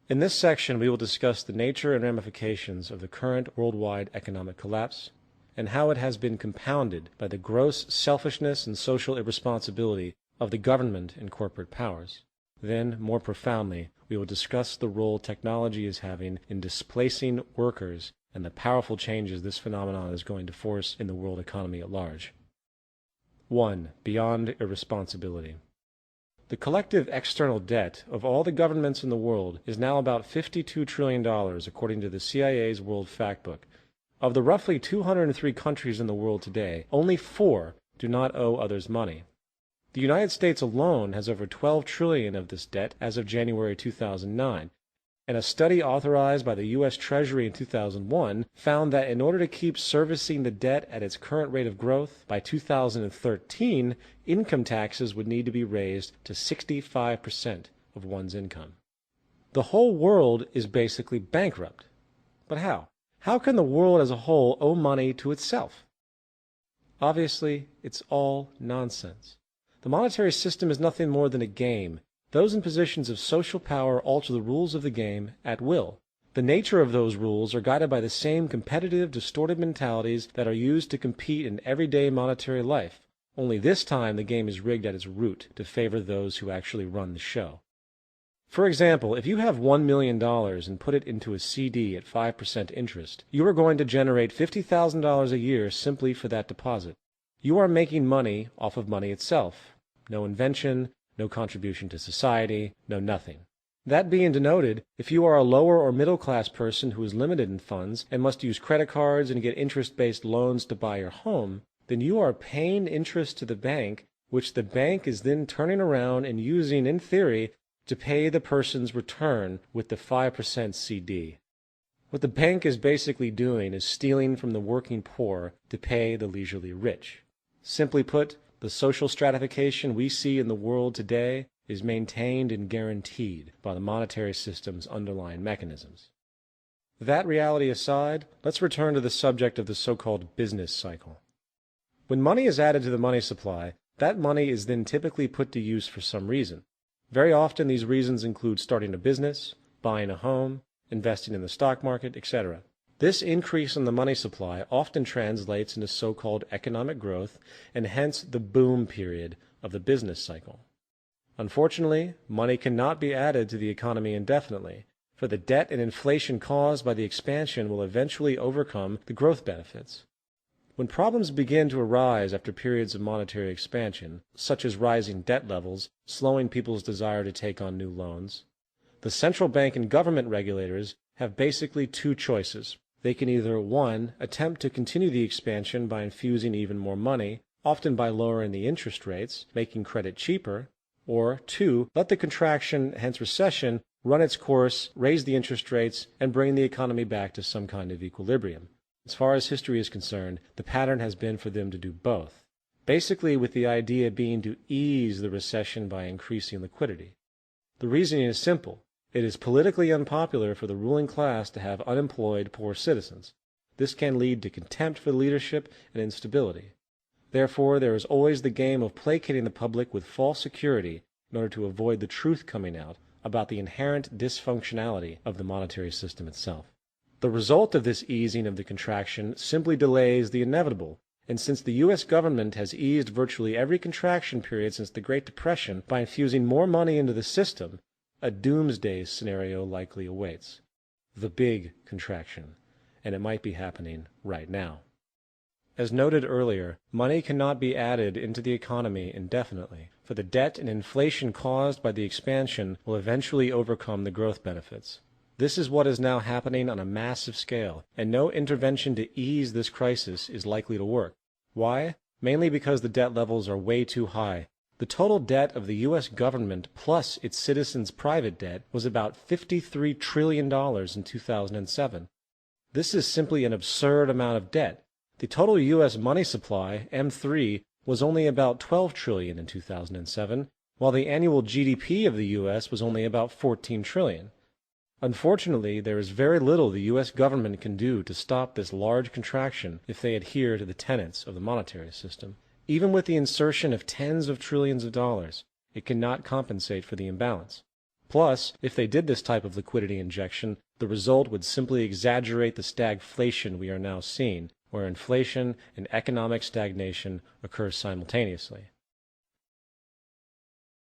In this section, we will discuss the nature and ramifications of the current worldwide economic collapse and how it has been compounded by the gross selfishness and social irresponsibility of the government and corporate powers. Then, more profoundly, we will discuss the role technology is having in displacing workers and the powerful changes this phenomenon is going to force in the world economy at large. 1. Beyond irresponsibility. The collective external debt of all the governments in the world is now about $52 trillion, according to the CIA's World Factbook. Of the roughly 203 countries in the world today, only 4 do not owe others money. The United States alone has over $12 trillion of this debt as of January 2009, and a study authorized by the U.S. Treasury in 2001 found that in order to keep servicing the debt at its current rate of growth, by 2013, income taxes would need to be raised to 65% of one's income. The whole world is basically bankrupt. But how? How can the world as a whole owe money to itself? Obviously, it's all nonsense. The monetary system is nothing more than a game. Those in positions of social power alter the rules of the game at will. The nature of those rules are guided by the same competitive, distorted mentalities that are used to compete in everyday monetary life. Only this time the game is rigged at its root to favor those who actually run the show. For example, if you have $1 million and put it into a CD at 5% interest, you are going to generate $50,000 a year simply for that deposit. You are making money off of money itself. No invention, no contribution to society, no nothing. That being denoted, if you are a lower or middle class person who is limited in funds and must use credit cards and get interest-based loans to buy your home, then you are paying interest to the bank, which the bank is then turning around and using, in theory, to pay the person's return with the 5% CD. What the bank is basically doing is stealing from the working poor to pay the leisurely rich. Simply put, the social stratification we see in the world today is maintained and guaranteed by the monetary system's underlying mechanisms. That reality aside, let's return to the subject of the so-called business cycle. When money is added to the money supply, that money is then typically put to use for some reason. Very often these reasons include starting a business, buying a home, investing in the stock market, etc. This increase in the money supply often translates into so-called economic growth and hence the boom period of the business cycle. Unfortunately, money cannot be added to the economy indefinitely, for the debt and inflation caused by the expansion will eventually overcome the growth benefits. When problems begin to arise after periods of monetary expansion, such as rising debt levels, slowing people's desire to take on new loans, the central bank and government regulators have basically 2 choices. They can either 1. Attempt to continue the expansion by infusing even more money, often by lowering the interest rates, making credit cheaper, or 2. Let the contraction, hence recession, run its course, raise the interest rates, and bring the economy back to some kind of equilibrium. As far as history is concerned, the pattern has been for them to do both, basically with the idea being to ease the recession by increasing liquidity. The reasoning is simple. It is politically unpopular for the ruling class to have unemployed poor citizens. This can lead to contempt for leadership and instability. Therefore, there is always the game of placating the public with false security in order to avoid the truth coming out about the inherent dysfunctionality of the monetary system itself. The result of this easing of the contraction simply delays the inevitable, and since the U.S. government has eased virtually every contraction period since the Great Depression by infusing more money into the system, a doomsday scenario likely awaits. The big contraction, and it might be happening right now. As noted earlier, money cannot be added into the economy indefinitely, for the debt and inflation caused by the expansion will eventually overcome the growth benefits. This is what is now happening on a massive scale, and no intervention to ease this crisis is likely to work. Why? Mainly because the debt levels are way too high. The total debt of the U.S. government plus its citizens' private debt was about $53 trillion in 2007. This is simply an absurd amount of debt. The total U.S. money supply, M3, was only about $12 trillion in 2007, while the annual GDP of the U.S. was only about $14 trillion. Unfortunately, there is very little the U.S. government can do to stop this large contraction if they adhere to the tenets of the monetary system. Even with the insertion of tens of trillions of dollars, it cannot compensate for the imbalance. Plus, if they did this type of liquidity injection, the result would simply exaggerate the stagflation we are now seeing, where inflation and economic stagnation occur simultaneously.